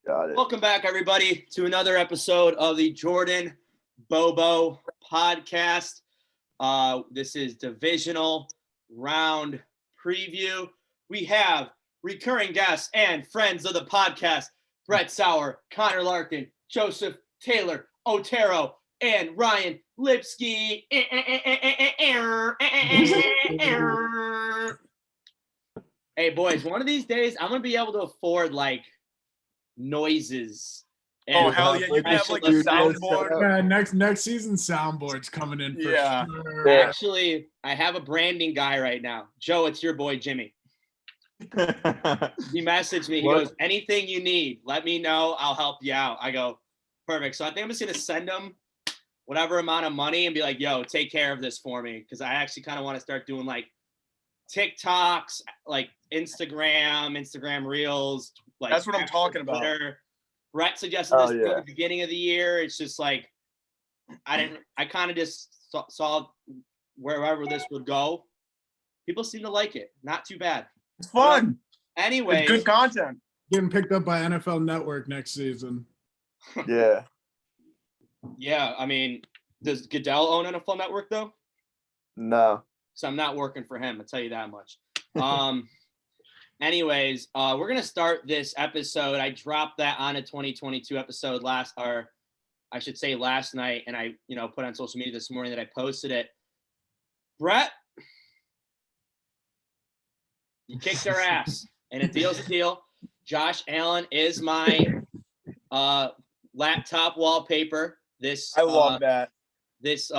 Got it. Welcome back, everybody, to another episode of the Jordan Bobo podcast. This is Divisional Round Preview. We have recurring guests and friends of the podcast, Brett Sauer, Connor Larkin, Joseph Taylor, Otero, and Ryan Lipsky. Hey, boys, one of these days, I'm going to be able to afford, noises. Oh, hell yeah. You can have, a soundboard. Yeah, next season, soundboard's coming in for sure. Actually, I have a branding guy right now. Joe, it's your boy, Jimmy. He messaged me. He goes, anything you need, let me know. I'll help you out. I go, perfect. So I think I'm just going to send him whatever amount of money and be like, yo, take care of this for me. Because I actually kind of want to start doing, TikToks, Instagram Reels. That's what I'm talking about. Twitter. Brett suggested this at the beginning of the year. It's just I kind of just saw wherever this would go. People seem to like it. Not too bad. It's fun. Anyway. It's good content. Getting picked up by NFL Network next season. Yeah. Yeah, I mean, does Goodell own NFL Network, though? No. So I'm not working for him, I'll tell you that much. Anyways, we're going to start this episode. I dropped that on a 2022 episode last night, and I, put on social media this morning that I posted it. Brett, you kicked their ass, and a deal's a deal. Josh Allen is my laptop wallpaper I love that. This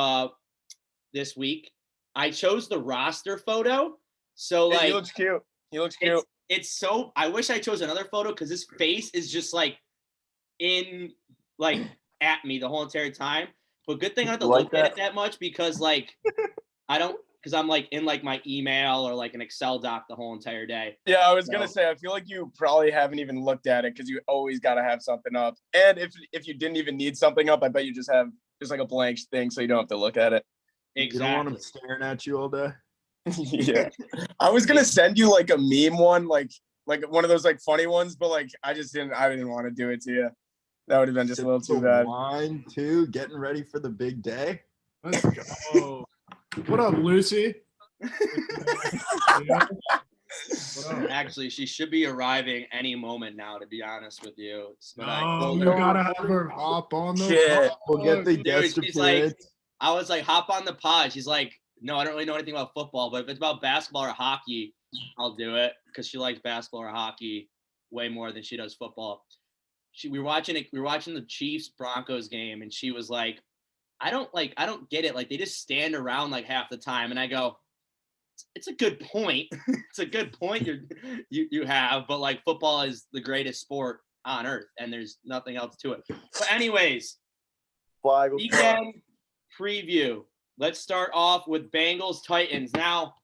week. I chose the roster photo. So he looks cute. It's so, I wish I chose another photo because his face is just at me the whole entire time. But good thing I don't have to look at it that much because I'm in my email or an Excel doc the whole entire day. Yeah, I was going to say, I feel like you probably haven't even looked at it because you always got to have something up. And if you didn't even need something up, I bet you just have a blank thing so you don't have to look at it. Exactly. You don't want them staring at you all day? Yeah. I was going to send you a meme one, like one of those funny ones, but I didn't want to do it to you. That would have been just a little too bad. Wine too, getting ready for the big day. Let's go. What up, Lucy? Actually, she should be arriving any moment now, to be honest with you. You gotta have her hop on the Shit. We'll get the guest appearance. I was like, hop on the pod. She's like, no, I don't really know anything about football, but if it's about basketball or hockey, I'll do it because she likes basketball or hockey way more than she does football. We were watching the Chiefs Broncos game, and she was like, I don't get it. They just stand around half the time, and I go, it's a good point. It's a good point you have, but football is the greatest sport on earth, and there's nothing else to it. But anyways, weekend preview. Let's start off with Bengals Titans. Now,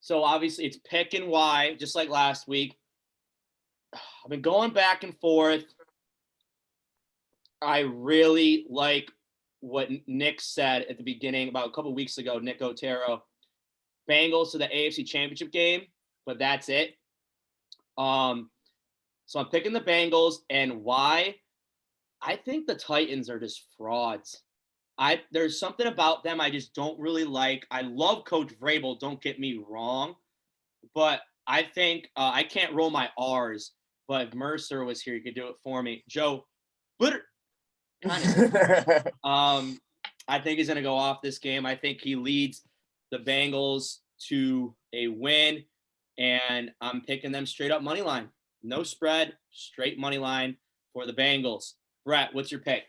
so obviously it's pick and why, just like last week. I've been going back and forth. I really like what Nick said at the beginning about a couple of weeks ago, Nick Otero. Bengals to the AFC Championship game, but that's it. So I'm picking the Bengals, and why? I think the Titans are just frauds. There's something about them I just don't really like. I love Coach Vrabel, don't get me wrong, but I think I can't roll my R's, but if Mercer was here, he could do it for me. Joe, I think he's going to go off this game. I think he leads the Bengals to a win, and I'm picking them straight up money line. No spread, straight money line for the Bengals. Brett, what's your pick?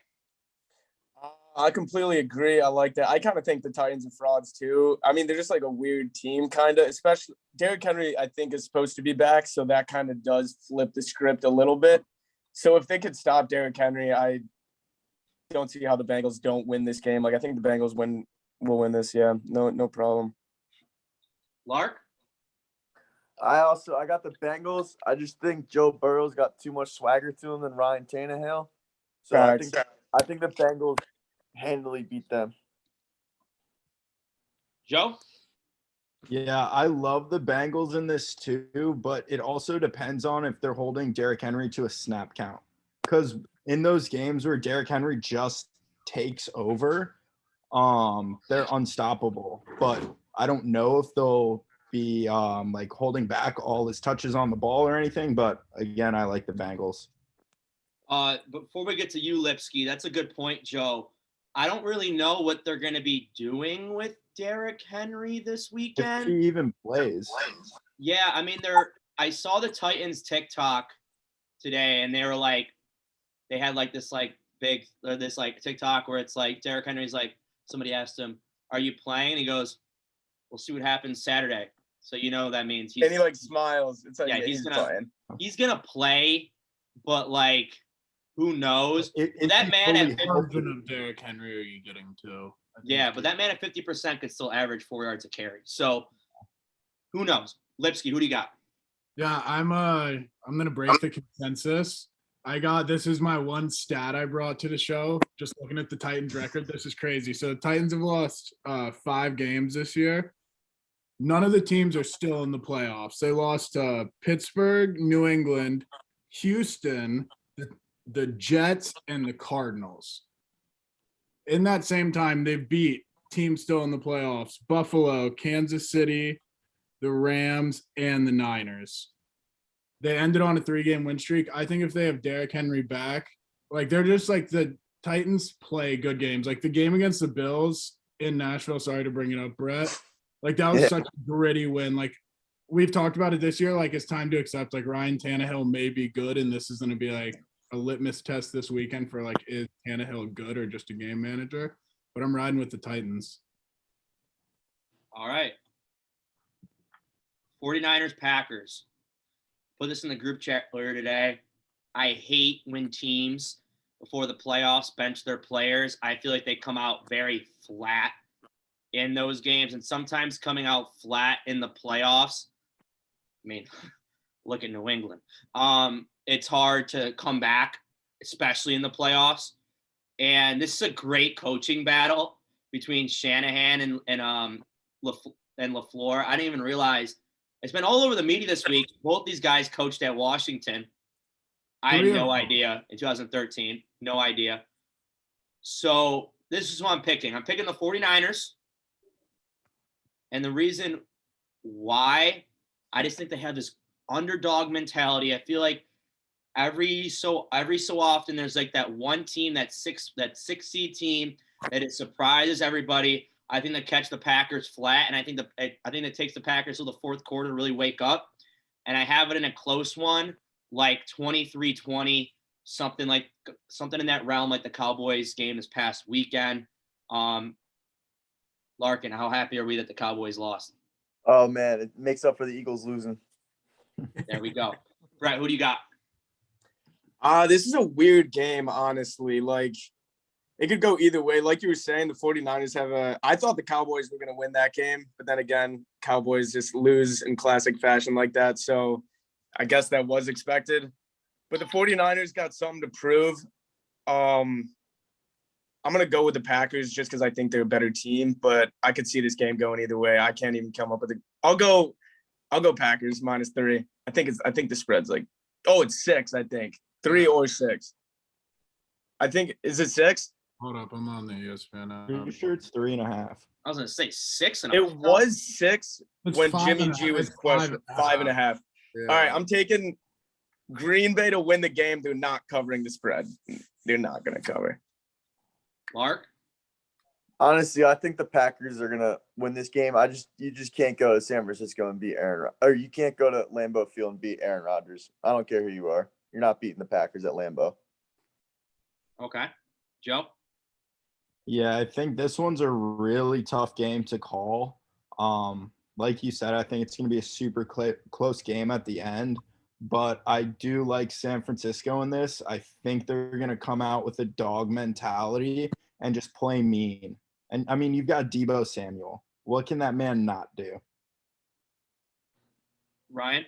I completely agree. I like that. I kind of think the Titans are frauds too. I mean, they're just a weird team, kind of, especially Derrick Henry, I think, is supposed to be back. So that kind of does flip the script a little bit. So if they could stop Derrick Henry, I don't see how the Bengals don't win this game. I think the Bengals will win this. Yeah, no problem. Lark? I got the Bengals. I just think Joe Burrow's got too much swagger to him than Ryan Tannehill. So I think the Bengals handily beat them. Joe? Yeah, I love the Bengals in this too, but it also depends on if they're holding Derrick Henry to a snap count. because in those games where Derrick Henry just takes over, they're unstoppable. But I don't know if they'll be like holding back all his touches on the ball or anything. But again, I like the Bengals. Before we get to you, Lipsky, that's a good point, Joe. I don't really know what they're going to be doing with Derrick Henry this If weekend. he even plays. Yeah, I mean, I saw the Titans TikTok today, and they were like, they had like this like big this like TikTok where it's like Derrick Henry's like, somebody asked him, "Are you playing?" And he goes, "We'll see what happens Saturday." So that means and he like smiles. It's like, yeah, he's gonna playing. play, but like, who knows? If That he's man fully at healthy- Version of Derrick Henry are you getting to? yeah, but that man at 50% could still average 4 yards a carry. So who knows? Lipsky, who do you got? Yeah, I'm gonna break the consensus. This is my one stat I brought to the show. Just looking at the Titans record, this is crazy. So the Titans have lost 5 games this year. None of the teams are still in the playoffs. They lost to Pittsburgh, New England, Houston, the Jets, and the Cardinals. In that same time, they've beat teams still in the playoffs: Buffalo, Kansas City, the Rams, and the Niners. They ended on a 3-game win streak. I think if they have Derrick Henry back, like they're just like the Titans play good games. Like the game against the Bills in Nashville. Sorry to bring it up, Brett. Like that was such a gritty win. Like we've talked about it this year. Like it's time to accept like Ryan Tannehill may be good, and this is going to be like a litmus test this weekend for like, is Tannehill good or just a game manager? But I'm riding with the Titans. All right. 49ers, Packers. Put this in the group chat earlier today. I hate when teams before the playoffs bench their players. I feel like they come out very flat in those games, and sometimes coming out flat in the playoffs. I mean, look at New England. It's hard to come back, especially in the playoffs. And this is a great coaching battle between Shanahan and LaFleur. I didn't even realize it's been all over the media this week. Both these guys coached at Washington. I had no idea in 2013. No idea. So this is what I'm picking. I'm picking the 49ers. And the reason why, I just think they have this underdog mentality. I feel like every so often there's like that one team, that six seed team that it surprises everybody. I think they catch the Packers flat, and I think it takes the Packers till the fourth quarter to really wake up. And I have it in a close one, like 23-20, something in that realm, like the Cowboys game this past weekend. Larkin, how happy are we that the Cowboys lost? Oh man, it makes up for the Eagles losing. There we go. Brett, who do you got? This is a weird game, honestly. Like, it could go either way. Like you were saying, the 49ers I thought the Cowboys were going to win that game, but then again, Cowboys just lose in classic fashion like that. So I guess that was expected. But the 49ers got something to prove. I'm going to go with the Packers just because I think they're a better team, but I could see this game going either way. I can't even come up with I'll go Packers -3. I think the spread's like, it's 6, I think. 3 or 6. I think, is it 6? Hold up, I'm on the ESPN now. Pretty sure it's 3.5. I was going to say 6 and It was 6 It's when 5 Jimmy and a G half. was It's questioned. 5.5. Yeah. All right, I'm taking Green Bay to win the game. They're not covering the spread. They're not going to cover. Mark? Honestly, I think the Packers are gonna win this game. You just can't go to San Francisco and beat or you can't go to Lambeau Field and beat Aaron Rodgers. I don't care who you are. You're not beating the Packers at Lambeau. Okay. Joe? Yeah, I think this one's a really tough game to call. Like you said, I think it's going to be a super close game at the end, but I do like San Francisco in this. I think they're going to come out with a dog mentality and just play mean. And I mean, you've got Deebo Samuel. What can that man not do? Ryan?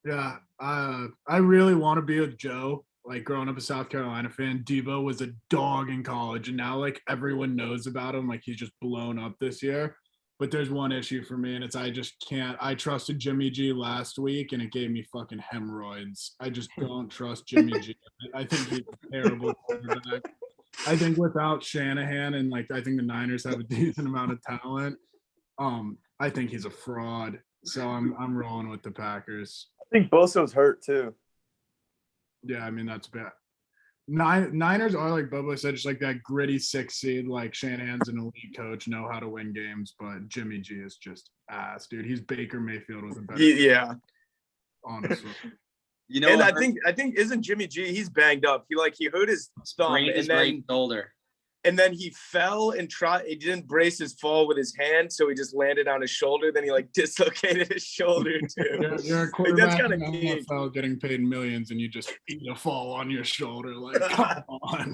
Yeah, I really want to be with Joe. Like growing up a South Carolina fan, Deebo was a dog in college, and now like everyone knows about him. Like he's just blown up this year. But there's one issue for me, and it's I just can't. I trusted Jimmy G last week, and it gave me fucking hemorrhoids. I just don't trust Jimmy G. I think he's a terrible quarterback. I think without Shanahan, and like I think the Niners have a decent amount of talent. I think he's a fraud. So I'm rolling with the Packers. I think Bosa's hurt too. Yeah, I mean that's bad. Niners are, like Bobo said, just like that gritty 6 seed. Like Shanahan's an elite coach, know how to win games, but Jimmy G is just ass, dude. He's Baker Mayfield with a better. Yeah, honestly. You know, and I think isn't Jimmy G? He's banged up. He hurt his thumb, his right shoulder. And then he fell and he didn't brace his fall with his hand, so he just landed on his shoulder. Then he like dislocated his shoulder too. You're a quarterback that's in kind the of NFL getting paid millions, and you just fall on your shoulder. Like, come on.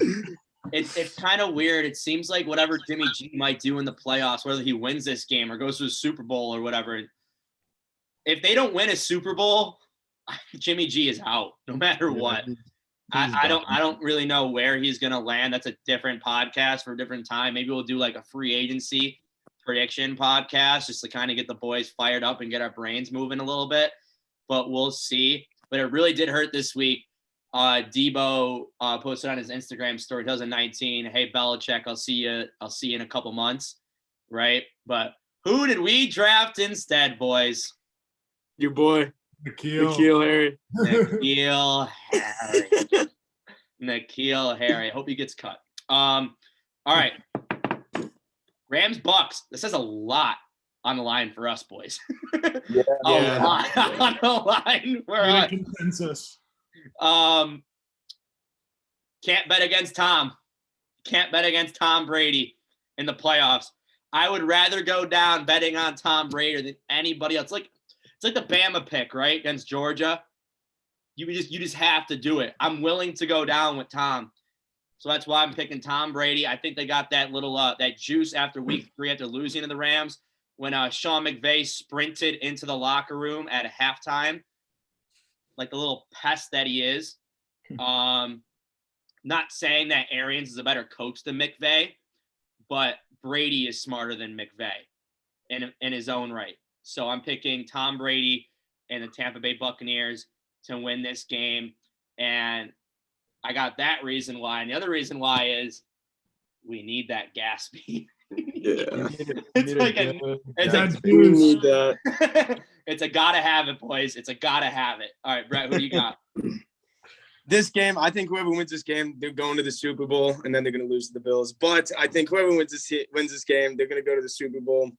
It's kind of weird. It seems like whatever Jimmy G might do in the playoffs, whether he wins this game or goes to a Super Bowl or whatever, if they don't win a Super Bowl, Jimmy G is out no matter what. I don't really know where he's gonna land. That's a different podcast for a different time. Maybe we'll do like a free agency prediction podcast just to kind of get the boys fired up and get our brains moving a little bit. But we'll see. But it really did hurt this week. Debo posted on his Instagram story 2019. Hey Belichick, I'll see you in a couple months, right? But who did we draft instead, boys? Your boy. N'Keal Harry. N'Keal Harry. N'Keal Harry. I hope he gets cut. All right. Rams Bucks. This has a lot on the line for us, boys. Yeah. A lot on the line for us. Consensus. Can't bet against Tom. Can't bet against Tom Brady in the playoffs. I would rather go down betting on Tom Brady than anybody else. It's like the Bama pick, right? Against Georgia. You just have to do it. I'm willing to go down with Tom. So that's why I'm picking Tom Brady. I think they got that little that juice after week 3 after losing to the Rams when Sean McVay sprinted into the locker room at halftime like the little pest that he is. Not saying that Arians is a better coach than McVay, but Brady is smarter than McVay in his own right. So I'm picking Tom Brady and the Tampa Bay Buccaneers to win this game. And I got that reason why. And the other reason why is we need that gas speed. Yeah. It's We need that. It's a gotta have it, boys. It's a gotta have it. All right, Brett, who do you got? This game, I think whoever wins this game, they're going to the Super Bowl, and then they're going to lose to the Bills. But I think whoever wins this game, they're going to go to the Super Bowl.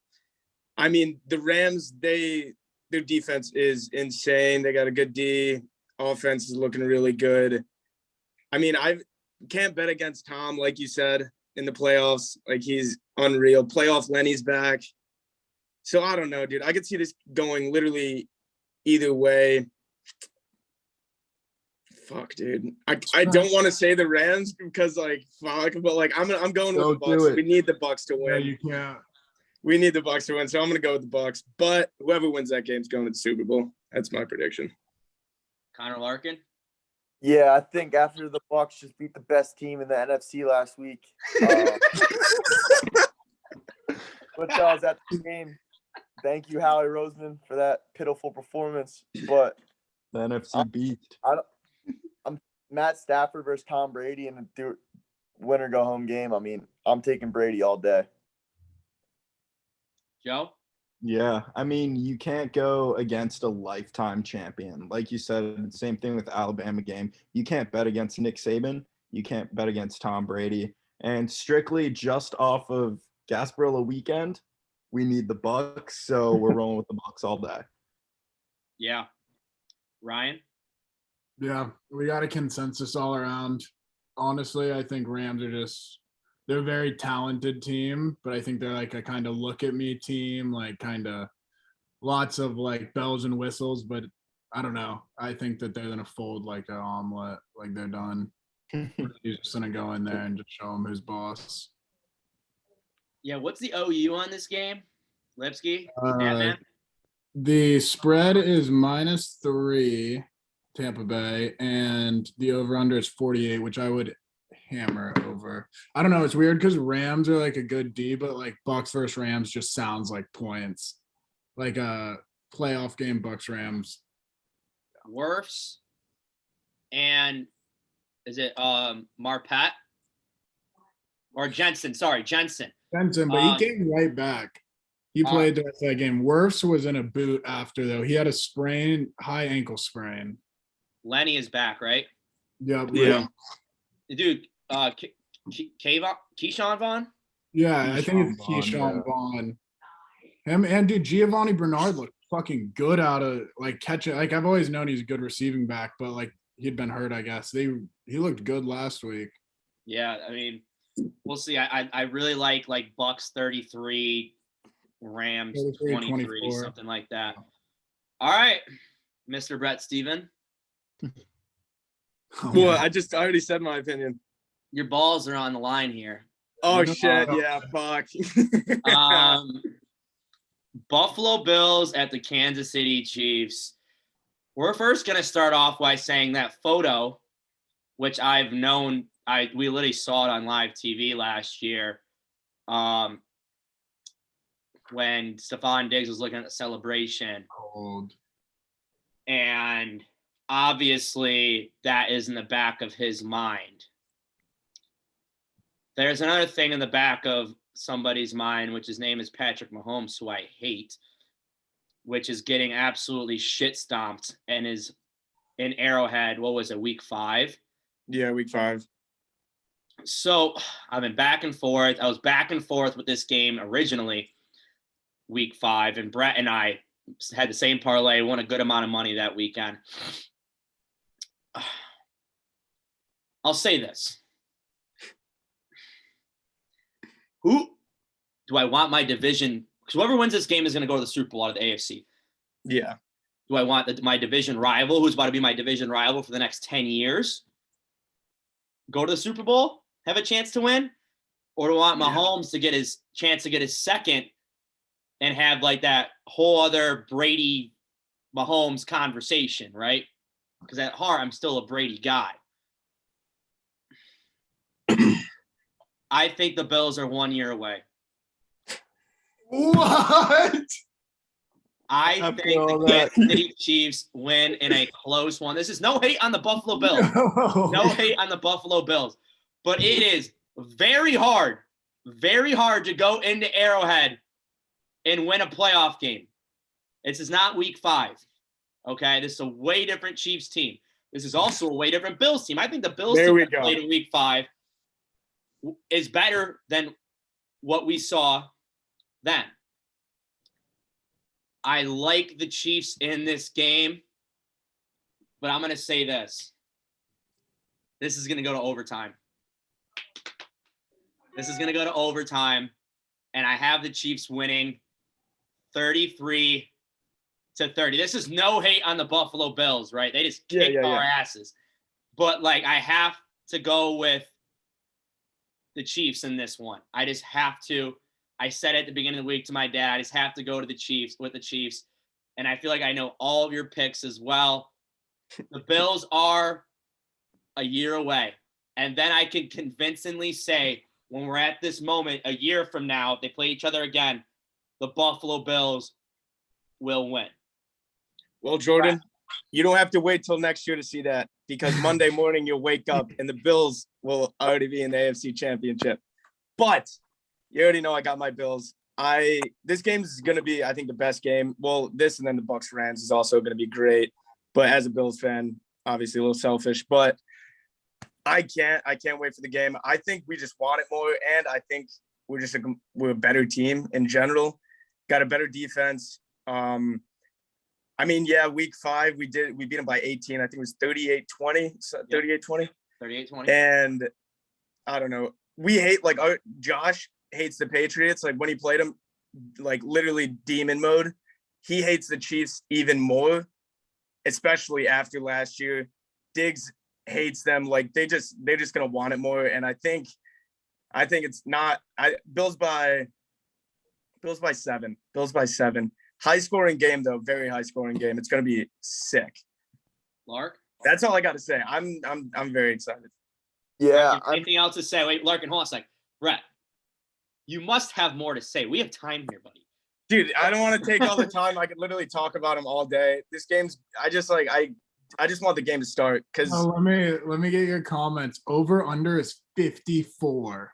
I mean, the Rams, their defense is insane. They got a good D. Offense is looking really good. I mean, I can't bet against Tom, like you said, in the playoffs. Like, he's unreal. Playoff Lenny's back. So, I don't know, dude. I could see this going literally either way. Fuck, dude. I don't want to say the Rams because, like, fuck. But, like, I'm going with the Bucks. We need the Bucks to win. Yeah, you can't. We need the Bucks to win, so I'm going to go with the Bucks. But whoever wins that game is going to the Super Bowl. That's my prediction. Connor Larkin? Yeah, I think after the Bucks just beat the best team in the NFC last week. But I was at the game. Thank you, Howie Roseman, for that pitiful performance. But the NFC beat. I'm Matt Stafford versus Tom Brady in the winner go home game. I mean, I'm taking Brady all day. Joe? Yeah, I mean, you can't go against a lifetime champion. Like you said, same thing with the Alabama game. You can't bet against Nick Saban. You can't bet against Tom Brady. And strictly just off of Gasparilla weekend, we need the Bucks. So we're rolling with the Bucks all day. Yeah. Ryan? Yeah, we got a consensus all around. Honestly, I think Rams are they're a very talented team, but I think they're like a kind of look at me team, like kind of lots of like bells and whistles, but I don't know. I think that they're going to fold like an omelet, like they're done. He's just going to go in there and just show him who's boss. Yeah, what's the OU on this game? Lipsky? The spread is -3 Tampa Bay, and the over-under is 48, which I would hammer over. I don't know. It's weird because Rams are like a good D, but like Bucks versus Rams just sounds like points. Like a playoff game, Bucks Rams. Wirfs and is it Marpet or Jensen? Sorry, Jensen. Benson, but he came right back. He played the rest of that game. Wirfs was in a boot after though. He had a sprain, high ankle sprain. Lenny is back, right? Yep. Yeah. Dude, Keyshawn Vaughn? Yeah, I think it's Keyshawn Keyshawn Vaughn, Vaughn. Him and dude, Giovanni Bernard looked fucking good out of like catching. Like I've always known he's a good receiving back, but like he'd been hurt, I guess. He looked good last week. Yeah, I mean, we'll see. I really like Bucks 33, Rams 23, 24. something like that. All right, Mr. Brett Steven. Oh, Well, man. I already said my opinion. Your balls are on the line here. Oh No. shit! Yeah, fuck. Buffalo Bills at the Kansas City Chiefs. We're first going to start off by saying that photo, which I've known, we literally saw it on live TV last year when Stephon Diggs was looking at the celebration. Cold. And obviously that is in the back of his mind. There's another thing in the back of somebody's mind, which his name is Patrick Mahomes, who I hate, which is getting absolutely shit stomped and is in Arrowhead. What was it, week 5? Yeah, week 5. So I've been back and forth. I was back and forth with this game originally, week 5, and Brett and I had the same parlay, won a good amount of money that weekend. I'll say this. Who do I want my division? Because whoever wins this game is going to go to the Super Bowl out of the AFC. Yeah. Do I want my division rival, who's about to be my division rival for the next 10 years, go to the Super Bowl, have a chance to win? Or do I want Mahomes to get his chance to get his second and have like that whole other Brady Mahomes conversation, right? Because at heart, I'm still a Brady guy. I think the Bills are 1 year away. What? I After think all the that. Kansas City Chiefs win in a close one. This is no hate on the Buffalo Bills. No hate on the Buffalo Bills. But it is very hard to go into Arrowhead and win a playoff game. This is not week 5. Okay? This is a way different Chiefs team. This is also a way different Bills team. I think the Bills team that played in week 5 is better than what we saw then. I like the Chiefs in this game, but I'm going to say this. This is going to go to overtime. This is going to go to overtime, and I have the Chiefs winning 33-30. This is no hate on the Buffalo Bills, right? They just kicked our asses. But, like, I have to go with the Chiefs in this one. I just have to. I said at the beginning of the week to my dad, I just have to go to the Chiefs with the Chiefs. And I feel like I know all of your picks as well. The Bills are a year away. And then I can convincingly say, when we're at this moment, a year from now, if they play each other again, the Buffalo Bills will win. Well, Jordan, you don't have to wait till next year to see that, because Monday morning you'll wake up and the Bills will already be in the AFC Championship. But you already know I got my Bills. This game is going to be, I think, the best game. Well, this and then the Bucks Rams is also going to be great. But as a Bills fan, obviously a little selfish, but I can't wait for the game. I think we just want it more, and I think we're a better team in general. Got a better defense. I mean, yeah, week 5 we beat them by 18. I think it was 38-20, 38-20. 38-20. And I don't know. We hate, like, Josh hates the Patriots. Like, when he played them, like, literally demon mode. He hates the Chiefs even more, especially after last year. Diggs hates them. Like, they're just gonna want it more. And I think it's not. Bills by 7. Bills by 7. High scoring game though. Very high scoring game. It's gonna be sick. Lark. That's all I got to say. I'm very excited. Yeah, Anything else to say? Wait, Larkin, hold on a sec. Brett, you must have more to say. We have time here, buddy. Dude, I don't want to take all the time. I could literally talk about them all day. This game's I just want the game to start because let me get your comments. Over under is 54.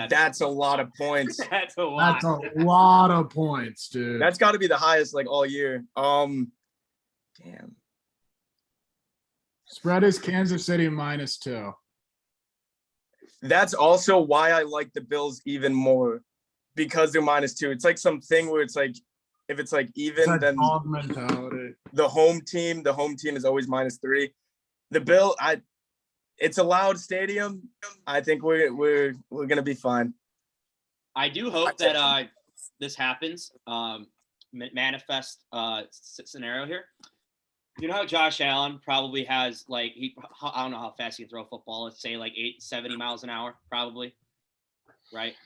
that's a lot of points. That's a lot. That's a lot of points, dude. That's got to be the highest like all year. Damn. Spread is Kansas City -2. That's also why I like the Bills even more because they're -2. It's like something where it's like if it's like even, It's then dog mentality. the home team is always -3. The Bill, it's a loud stadium. I think we're gonna be fine. I do hope that this happens. Manifest scenario here. You know how Josh Allen probably has like I don't know how fast he can throw a football. Let's say like 70 miles an hour, probably. Right.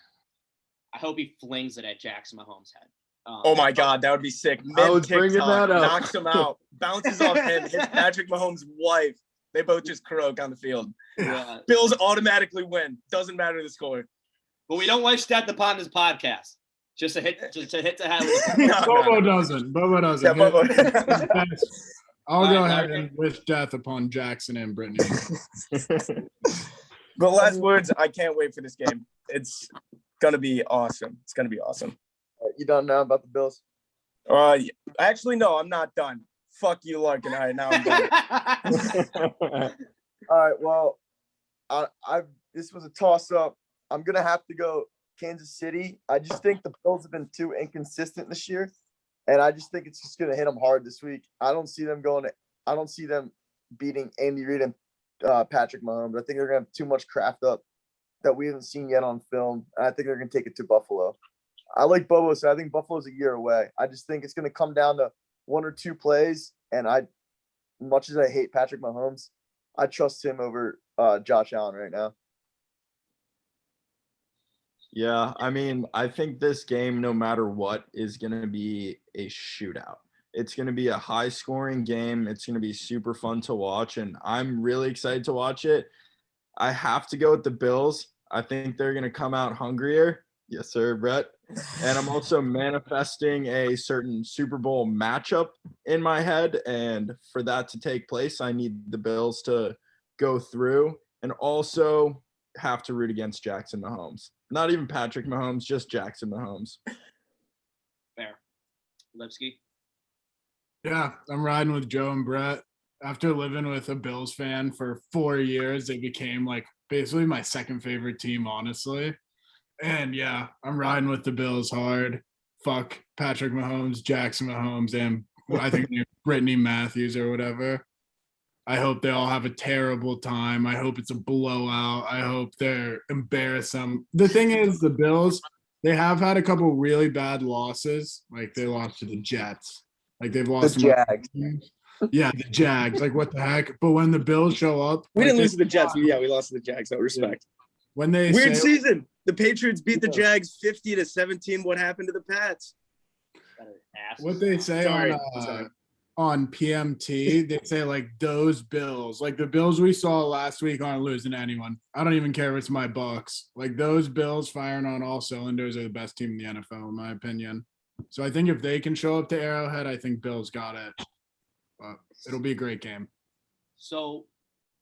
I hope he flings it at Jackson Mahomes' head. Oh my God, that would be sick. I was bringing that up. Knocks him out, bounces off him, hits Patrick Mahomes' wife. They both just croak on the field. Yeah. Bills automatically win. Doesn't matter the score. But we don't wish death upon this podcast. Just a hit to head. Bobo doesn't. Yeah, Bobo. I'll All go right, ahead Larkin. and wish death upon Jackson and Brittany. But last words, I can't wait for this game. It's gonna be awesome. It's gonna be awesome. You don't know about the Bills? Actually, no, I'm not done. Fuck you, Larkin. All right, now I'm done. All right. Well, this was a toss up. I'm gonna have to go Kansas City. I just think the Bills have been too inconsistent this year, and I just think it's just gonna hit them hard this week. I don't see them beating Andy Reid and Patrick Mahomes. I think they're gonna have too much craft up that we haven't seen yet on film, and I think they're gonna take it to Buffalo. I like Bobo, so I think Buffalo's a year away. I just think it's gonna come down to one or two plays, and much as I hate Patrick Mahomes, I trust him over Josh Allen right now. Yeah, I mean, I think this game, no matter what, is going to be a shootout. It's going to be a high-scoring game. It's going to be super fun to watch, and I'm really excited to watch it. I have to go with the Bills. I think they're going to come out hungrier. Yes, sir, Brett. And I'm also manifesting a certain Super Bowl matchup in my head, and for that to take place, I need the Bills to go through and also have to root against Jackson Mahomes. Not even Patrick Mahomes, just Jackson Mahomes. Fair. Lipsky. Yeah, I'm riding with Joe and Brett. After living with a Bills fan for 4 years, they became like basically my second favorite team, honestly. And yeah, I'm riding with the Bills hard. Fuck Patrick Mahomes, Jackson Mahomes, and I think Brittany Matthews or whatever. I hope they all have a terrible time. I hope it's a blowout. I hope they're embarrassing. The thing is, the Bills, they have had a couple really bad losses. Like they lost to the Jets. Like they've lost The Jags. Yeah, the Jags. Like what the heck? But when the Bills show up, We like, didn't lose to the Jets. But yeah, we lost to the Jags. No respect. when they Weird say, season. The Patriots beat the Jags 50-17. What happened to the Pats? what they say Sorry. on PMT, they say like those Bills, like the Bills we saw last week aren't losing to anyone. I don't even care if it's my Bucks. Like those Bills firing on all cylinders are the best team in the NFL, in my opinion. So I think if they can show up to Arrowhead, I think Bills got it. But it'll be a great game. So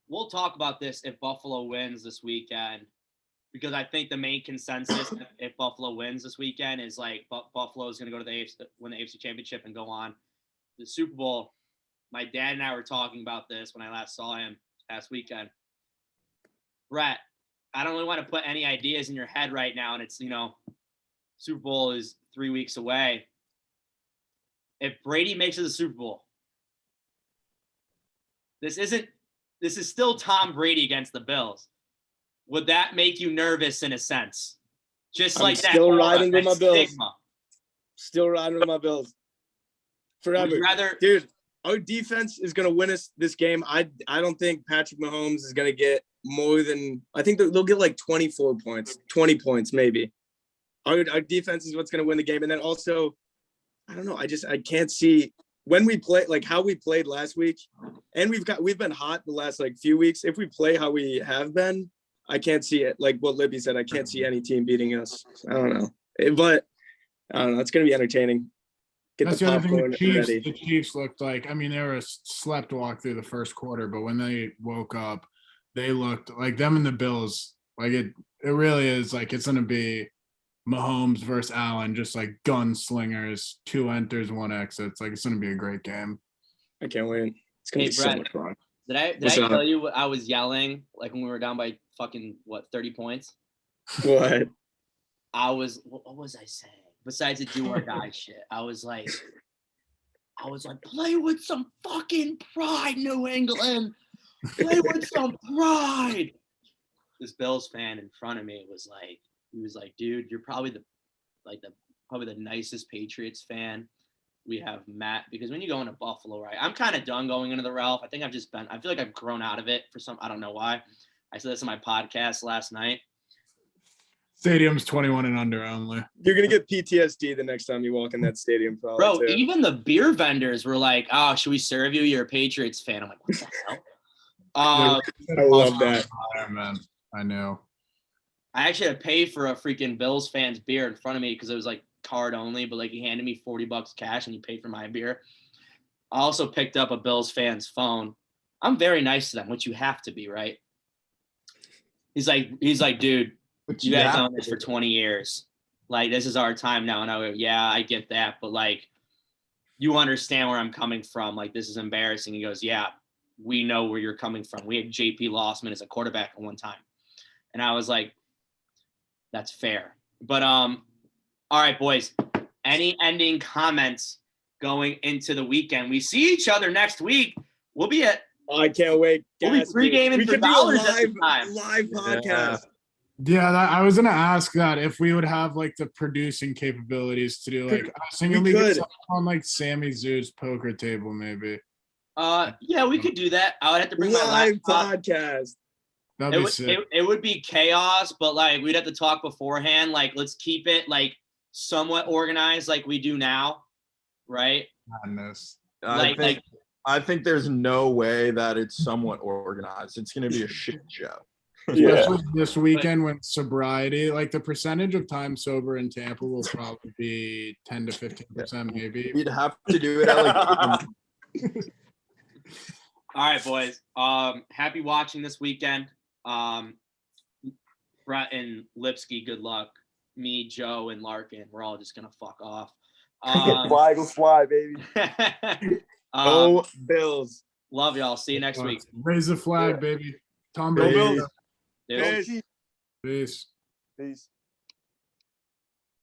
we'll talk about this if Buffalo wins this weekend, because I think the main consensus if Buffalo wins this weekend is like Buffalo is going to go to the AFC, win the AFC Championship and go on the Super Bowl. My dad and I were talking about this when I last saw him last weekend. Brett, I don't really want to put any ideas in your head right now, and it's, Super Bowl is 3 weeks away. If Brady makes it to the Super Bowl, this is still Tom Brady against the Bills. Would that make you nervous in a sense? Just like that. Still riding with my Bills. Stigma. Still riding with my Bills. Forever. Would you rather, Dude, our defense is going to win us this game. I don't think Patrick Mahomes is going to get more than – I think they'll get like 24 points, 20 points maybe. Our defense is what's going to win the game. And then also, I don't know. I can't see when we play, like how we played last week. And we've been hot the last like few weeks. If we play how we have been, I can't see it. Like what Libby said, I can't see any team beating us. I don't know. But I don't know. It's going to be entertaining. Get That's the the other thing. popcorn ready. The Chiefs looked like, I mean, they were a slept walk through the first quarter, but when they woke up, they looked like them and the Bills. Like it really is like it's going to be Mahomes versus Allen, just like gunslingers, 2 enters, 1 exits. Like it's going to be a great game. I can't wait. It's going to be so Brett, much fun. Did I What's up? tell you what I was yelling like when we were down by fucking 30 points? What? What was I saying? Besides the do or die shit, I was like, play with some fucking pride, New England. Play with some pride. This Bills fan in front of me was like, dude, you're probably the nicest Patriots fan we have met, because when you go into Buffalo, right? I'm kind of done going into the Ralph. I think I feel like I've grown out of it I don't know why. I said this in my podcast last night. Stadium's 21 and under only. You're going to get PTSD the next time you walk in that stadium, probably. Bro, too. even the beer vendors were like, oh, should we serve you? You're a Patriots fan. I'm like, what the hell? I love that. Man, I know. I actually had to pay for a freaking Bills fan's beer in front of me because it was like card only, but like he handed me $40 cash and he paid for my beer. I also picked up a Bills fan's phone. I'm very nice to them, which you have to be, right? He's like, dude, you guys done this for 20 years. Like, this is our time now. And I go, yeah, I get that. But like, you understand where I'm coming from. Like, this is embarrassing. He goes, yeah, we know where you're coming from. We had JP Lossman as a quarterback at one time. And I was like, that's fair. But, all right, boys, any ending comments going into the weekend? We see each other next week. We'll be at, I can't wait. we'll be pre-gaming for dollars at the time. Live podcast. Yeah, I was gonna ask that if we would have like the producing capabilities to do like I was thinking we could on like Sammy Zoo's poker table maybe. Yeah, we could do that. I would have to bring my live laptop. podcast. That'd be sick. It would be chaos, but like we'd have to talk beforehand. Like, let's keep it like somewhat organized, like we do now, right? Madness. I think there's no way that it's somewhat organized. It's going to be a shit show. Especially this weekend when sobriety, like the percentage of time sober in Tampa will probably be 10 to 15%, maybe. We'd have to do it at like. All right, boys. Happy watching this weekend. Brett and Lipsky, good luck. Me, Joe, and Larkin, we're all just gonna fuck off. Fly, go fly, baby. Go Bills. Love y'all. See you next week. Raise the flag, baby. Tom Go Brady. Bills. Dude. Peace. Peace. Peace.